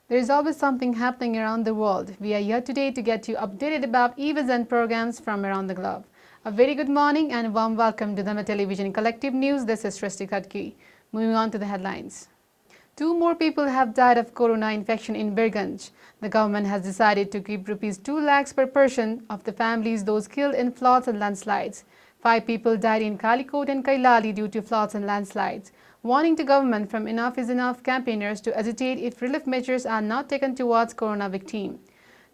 There is always something happening around the world. We are here today to get you updated about events and programs from around the globe. A very good morning and warm welcome to the Television Collective News. This is Srishti Khadki. Moving on to the headlines. 2 more people have died of corona infection in Birganj. The government has decided to keep rupees 2 lakhs per person of the families those killed in floods and landslides. 5 people died in Kalikot and Kailali due to floods and landslides. Warning to government from Enough is Enough campaigners to agitate if relief measures are not taken towards corona victim.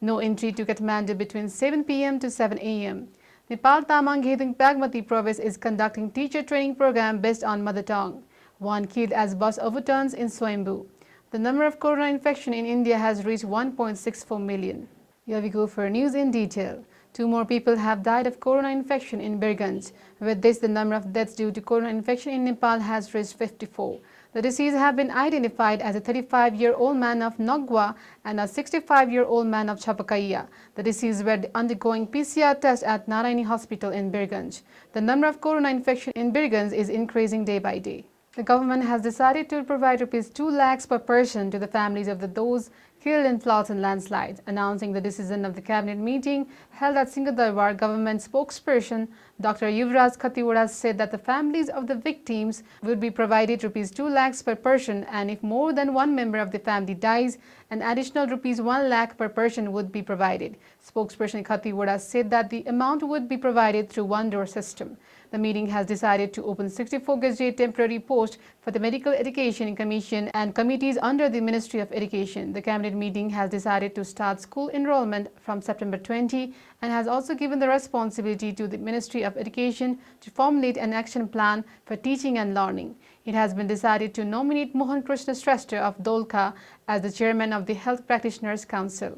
No entry to Kathmandu between 7 p.m. to 7 a.m. Nepal Tamang Gedung Bagmati province is conducting teacher training program based on mother tongue. 1 killed as bus overturns in Swayambhu. The number of corona infection in India has reached 1.64 million. Here we go for news in detail. 2 more people have died of corona infection in Birganj. With this, the number of deaths due to corona infection in Nepal has reached 54. The deceased have been identified as a 35-year-old man of Nogwa and a 65-year-old man of Chapakaiya. The deceased were undergoing PCR test at Narayani Hospital in Birganj. The number of corona infection in Birganj is increasing day by day. The government has decided to provide rupees 2 lakhs per person to the families of those killed in floods and landslides. Announcing the decision of the cabinet meeting held at Singhdarbar, government spokesperson Dr. Yuvraj Khatiwada said that the families of the victims would be provided rupees 2 lakhs per person, and if more than one member of the family dies, an additional rupees 1 lakh per person would be provided. Spokesperson Khatiwada said that the amount would be provided through one-door system. The meeting has decided to open 64 gazette temporary posts for the Medical Education Commission and committees under the Ministry of Education. The cabinet meeting has decided to start school enrollment from September 20 and has also given the responsibility to the Ministry of Education to formulate an action plan for teaching and learning. It has been decided to nominate Mohan Krishna Shrestha of Dholka as the chairman of the Health Practitioners Council.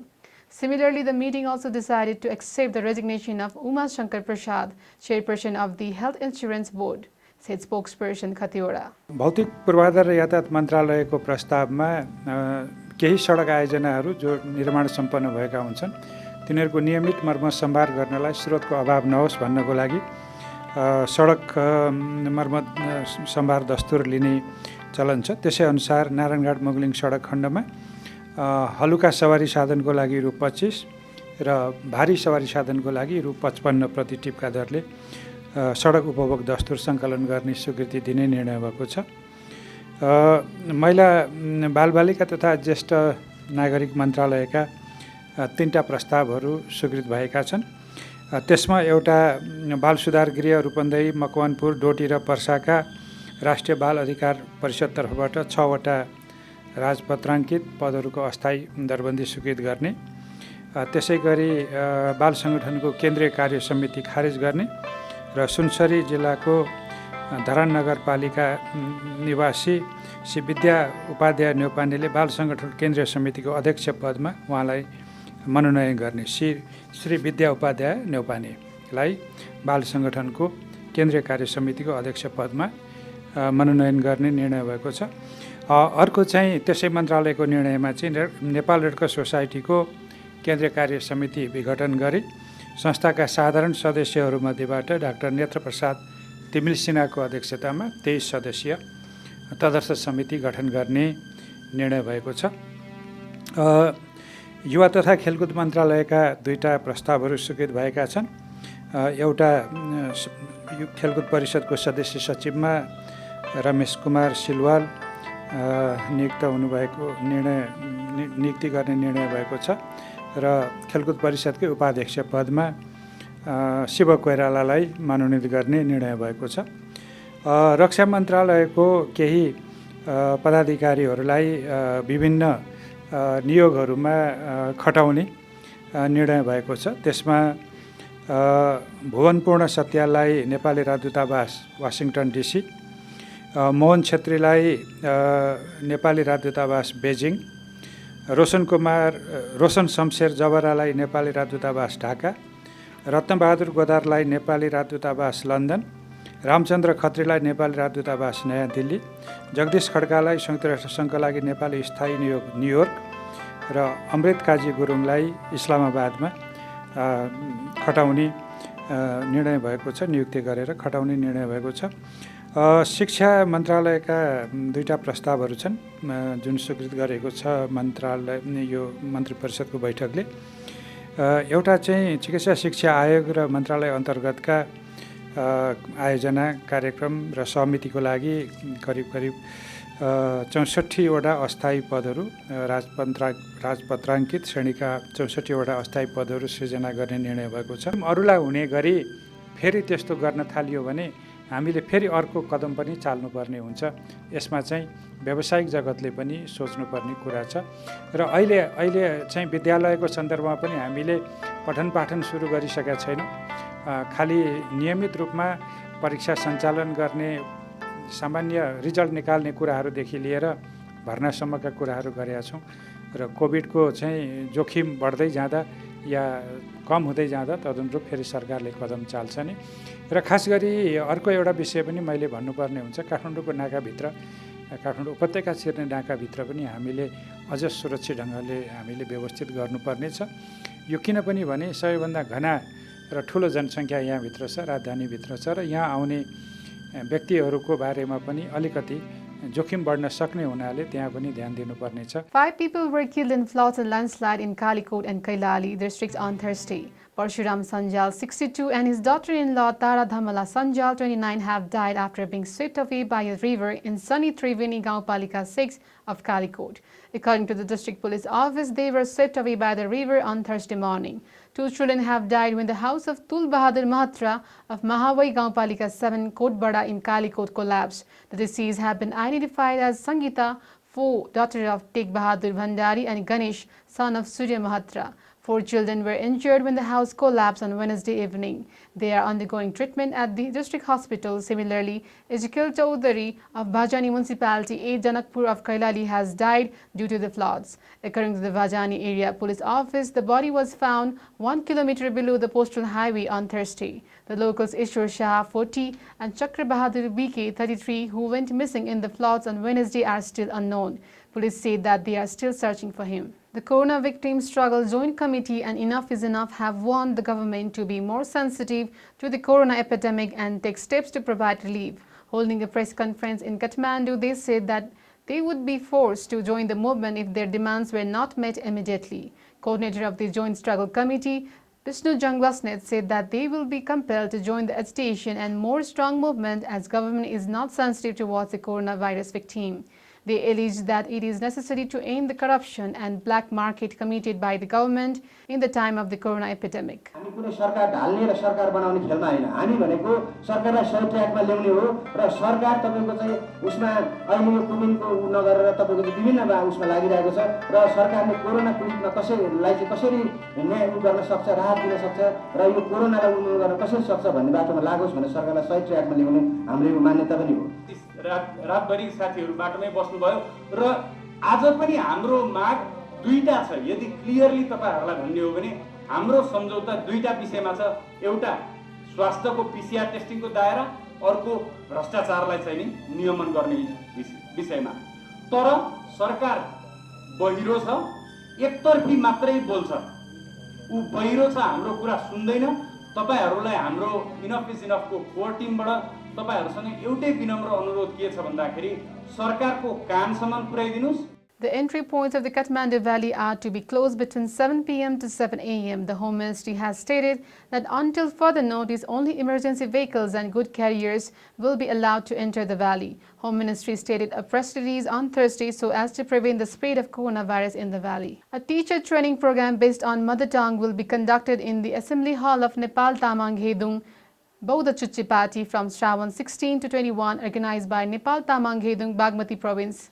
Similarly, the meeting also decided to accept the resignation of Uma Shankar Prasad, chairperson of the Health Insurance Board, said spokesperson Khatiwada. भौतिक पूर्वाधार र यातायात मन्त्रालयको प्रस्तावमा केही सडक आयोजनाहरू जो निर्माण सम्पन्न भएका हुन्छन् तिनीहरूको नियमित मर्मत सम्भार गर्नलाई स्रोतको अभाव नहोस् भन्नको लागि सडक मर्मत सम्भार दस्तुर लिने चलन छ। त्यसै अनुसार नारायणघाट मुगलिङ सडक खण्डमा हलुका सवारी साधनको लागि रु 25 र भारी सवारी साधनको लागि रु 55 प्रति टिपका दरले सडक उपभोग दस्तुर सङ्कलन गर्ने स्वीकृति दिने निर्णय भएको छ। महिला बालबालिका तथा ज्येष्ठ नागरिक मन्त्रालयका 3टा प्रस्तावहरू स्वीकृत भएका छन्। त्यसमा एउटा बाल सुधार गृह रूपन्देही, मकवानपुर, डोटी र पर्साका राष्ट्रिय बाल अधिकार परिषद तर्फबाट 6वटा राजपत्राङ्कित पदहरूको अस्थायी दरबन्दी स्वीकृत गर्ने, त्यसै गरी बाल सङ्गठनको केन्द्रीय कार्य समिति खारेज गर्ने र सुनसरी जिल्लाको धरान नगरपालिका निवासी श्री विद्या उपाध्याय न्यौपानेले बाल सङ्गठन केन्द्रीय समितिको अध्यक्ष पदमा उहाँलाई मनोनयन गर्ने। श्री विद्या उपाध्याय न्यौपानेलाई बाल सङ्गठनको केन्द्रीय कार्य समितिको अध्यक्ष पदमा मनोनयन गर्ने निर्णय भएको छ। अर्को चाहिँ त्यसै मन्त्रालयको निर्णयमा चाहिँ नेपाल रेड क्रस सोसाइटीको केन्द्रीय कार्य समिति विघटन गरी संस्थाका साधारण सदस्यहरूमध्येबाट डाक्टर नेत्र प्रसाद तिमिल सिन्हाको अध्यक्षतामा 23 सदस्यीय तदर्थ समिति गठन गर्ने निर्णय भएको छ। युवा तथा खेलकुद मन्त्रालयका 2टा प्रस्तावहरू स्वीकृत भएका छन्। एउटा खेलकुद परिषदको सदस्य सचिवमा रमेश कुमार सिलवाल नियुक्त हुनुभएको नियुक्ति गर्ने निर्णय भएको छ र खेलकुद परिषदकै उपाध्यक्ष पदमा शिव कोइरालालाई मनोनित गर्ने निर्णय भएको छ। रक्षा मन्त्रालयको केही पदाधिकारीहरूलाई विभिन्न नियोगहरूमा खटाउने निर्णय भएको छ। त्यसमा भुवनपूर्ण सत्यालाई नेपाली राजदूतावास वासिङटन डिसी, मोहन छेत्रीलाई नेपाली राजदूतावास बेजिङ, रोशन शमशेर जबरालाई नेपाली राजदूतावास ढाका, रत्नबहादुर गोदारलाई नेपाली राजदूतावास लन्डन, रामचन्द्र खत्रीलाई नेपाली राजदूतावास नयाँ दिल्ली, जगदीश खड्कालाई संयुक्त राष्ट्रसङ्घका लागि नेपाली स्थायी नियोग न्युयोर्क र अमृत काजी गुरुङलाई इस्लामाबादमा खटाउने निर्णय भएको छ, नियुक्ति गरेर खटाउने निर्णय भएको छ। शिक्षा मन्त्रालयका दुईटा प्रस्तावहरू छन् जुन स्वीकृत गरेको छ मन्त्रालय यो मन्त्री परिषदको बैठकले। एउटा चाहिँ चिकित्सा शिक्षा आयोग र मन्त्रालय अन्तर्गतका आयोजना कार्यक्रम र समितिको लागि करिब 64वटा अस्थायी पदहरू राजपत्राङ्कित श्रेणीका 64वटा अस्थायी पदहरू सृजना गर्ने निर्णय भएको छ। अरूलाई हुने गरी फेरि त्यस्तो गर्न थालियो भने हामीले फेरि अर्को कदम पनि चाल्नुपर्ने हुन्छ। यसमा चाहिँ व्यावसायिक जगतले पनि सोच्नुपर्ने कुरा छ र अहिले चाहिँ विद्यालयको सन्दर्भमा पनि हामीले पठन पाठन सुरु गरिसकेका छैनौँ। खालि नियमित रूपमा परीक्षा सञ्चालन गर्ने, सामान्य रिजल्ट निकाल्ने कुराहरूदेखि लिएर भर्नासम्मका कुराहरू गरेका छौँ र कोभिडको चाहिँ जोखिम बढ्दै जाँदा या कम हुँदै जाँदा तदनुरूप फेरि सरकारले कदम चाल्छ नि। र खास गरी अर्को एउटा विषय पनि मैले भन्नुपर्ने हुन्छ, काठमाडौँको नाकाभित्र, काठमाडौँ उपत्यका छिर्ने नाकाभित्र पनि हामीले अझ सुरक्षित ढङ्गले हामीले व्यवस्थित गर्नुपर्ने छ। यो किन पनि भने सबैभन्दा घना र ठुलो जनसङ्ख्या यहाँभित्र छ, राजधानीभित्र छ र यहाँ आउने व्यक्तिहरूको बारेमा पनि अलिकति जोखिम बढ्न सक्ने हुनाले त्यहाँ पनि ध्यान दिनुपर्ने छ। 5 people were killed in floods and landslide in Kalikot and Kailali districts on Thursday. Parshuram Sanjal, 62, and his daughter-in-law Tara Dhamala Sanjal, 29, have died after being swept away by a river in Sunny Triveni Gaupalika 6 of Kalikot. According to the district police office, they were swept away by the river on Thursday morning. 2 children have died when the house of Tul Bahadur Mahatra of Mahawai Gaupalika 7 Kotbada in Kalikot collapsed. The deceased have been identified as Sangeeta, daughter of Tegh Bahadur Bhandari, and Ganesh, son of Surya Mahatra. 4 children were injured when the house collapsed on Wednesday evening. They are undergoing treatment at the district hospital. Similarly, Ezekiel Chaudhary of Bhajani municipality, A. Janakpur of Kailali, has died due to the floods. According to the Bhajani area police office, the body was found 1 kilometer below the postal highway on Thursday. The locals Ishwar Shah, 40, and Chakra Bahadur BK, 33, who went missing in the floods on Wednesday, are still unknown. Police say that they are still searching for him. The Corona Victims Struggle Joint Committee and Enough is Enough have warned the government to be more sensitive to the corona epidemic and take steps to provide relief. Holding a press conference in Kathmandu, they said that they would be forced to join the movement if their demands were not met immediately. Coordinator of the Joint Struggle Committee, Vishnu Jangwasnet, said that they will be compelled to join the agitation and more strong movement as government is not sensitive towards the coronavirus victim. They allege that it is necessary to end the corruption and black market committed by the government in the time of the corona epidemic. हामी कुनै सरकार ढाल्ने र सरकार बनाउने खेलमा हैन। हामी भनेको सरकारलाई सही ट्र्याकमा ल्याउने हो र सरकार तपाईको चाहिँ उसमा अहिले यो कोभिडको नगरेर तपाईको चाहिँ विभिन्न उसमा लागिरहेको छ र सरकारले कोरोना पीडितमा कसैलाई चाहिँ कसरी न्याय गर्न सक्छ, राहत दिन सक्छ र यो कोरोनालाई उन्मूलन गर्न कसरी सक्छ भन्ने बाटोमा लागोस् भनेर सरकारलाई सही ट्र्याकमा ल्याउने हाम्रो यो मान्यता पनि हो। रातभरि साथीहरू बाटोमै बस्नुभयो र आज पनि हाम्रो माग दुईटा छ। यदि क्लियरली तपाईहरुलाई भन्ने हो भने हाम्रो सम्झौता दुईटा विषयमा छ। एउटा स्वास्थ्यको पीसीआर टेस्टिङको दायरा, अर्को भ्रष्टाचारलाई चाहिँ नि नियमन गर्ने विषयमा। तर सरकार बहिरो छ, एकतर्फी मात्रै बोल्छ। उ बहिरो छ, हाम्रो कुरा सुन्दैन। तपाईहरुलाई हाम्रो इनफ इज इनफको कोर टिमबाट तपाईहरुसँग एउटै विनम्र अनुरोध के छ भन्दाखेरि सरकारको कानसम्म पुर्याइदिनुस्। The entry points of the Kathmandu Valley are to be closed between 7 p.m. to 7 a.m. The Home Ministry has stated that until further notice, only emergency vehicles and goods carriers will be allowed to enter the valley. Home Ministry stated a press release on Thursday so as to prevent the spread of coronavirus in the valley. A teacher training program based on mother tongue will be conducted in the Assembly Hall of Nepal Tamang Hedung Bauddha Chuchi Party from Shravan 16 to 21, organized by Nepal Tamang Hedung Bagmati Province.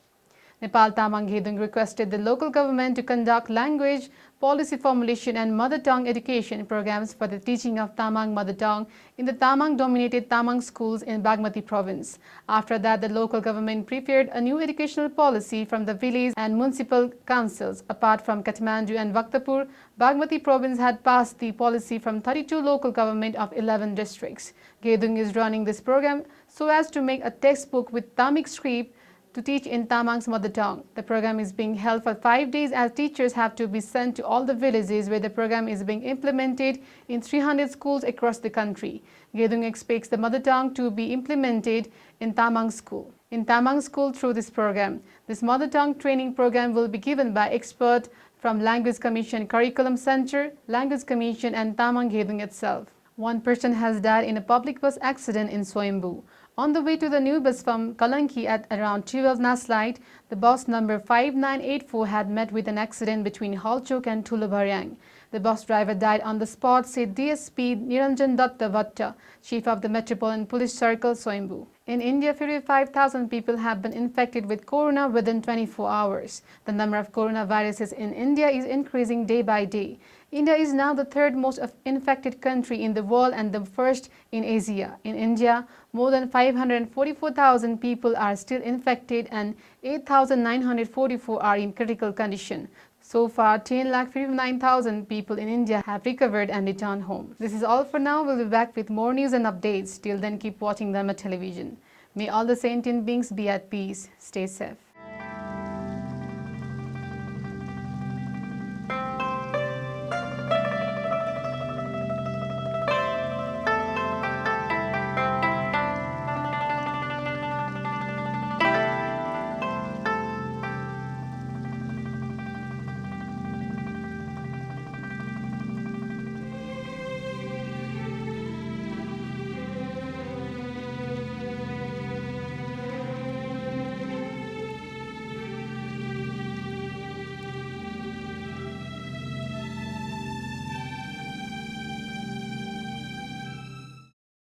Nepal Tamang Hedung requested the local government to conduct language, policy formulation and mother tongue education programs for the teaching of Tamang mother tongue in the Tamang-dominated Tamang schools in Bagmati Province. After that, the local government prepared a new educational policy from the village and municipal councils. Apart from Kathmandu and Bhaktapur, Bagmati Province had passed the policy from 32 local government of 11 districts. Gedung is running this program so as to make a textbook with Tamil script to teach in Tamang's mother tongue. The program is being held for 5 days as teachers have to be sent to all the villages where the program is being implemented in 300 schools across the country. Gedung expects the mother tongue to be implemented in Tamang school. In Tamang school through this program, this mother tongue training program will be given by experts from Language Commission Curriculum Center, Language Commission and Tamang Gedung itself. One person has died in a public bus accident in Soyombu. On the way to the new bus from Kalanki at around 12 Naslight, the bus number 5984 had met with an accident between Halchok and Tulubharyang. The bus driver died on the spot, said DSP Niranjan Datta Vatta, chief of the Metropolitan Police Circle, Soyombu. In India, 55,000 people have been infected with corona within 24 hours. The number of coronaviruses in India is increasing day by day. India is now the third most infected country in the world and the first in Asia. In India, more than 544,000 people are still infected and 8,944 are in critical condition. So far, 10,59,000 people in India have recovered and returned home. This is all for now. We'll be back with more news and updates. Till then, keep watching Dharma Television. May all the sentient beings be at peace. Stay safe.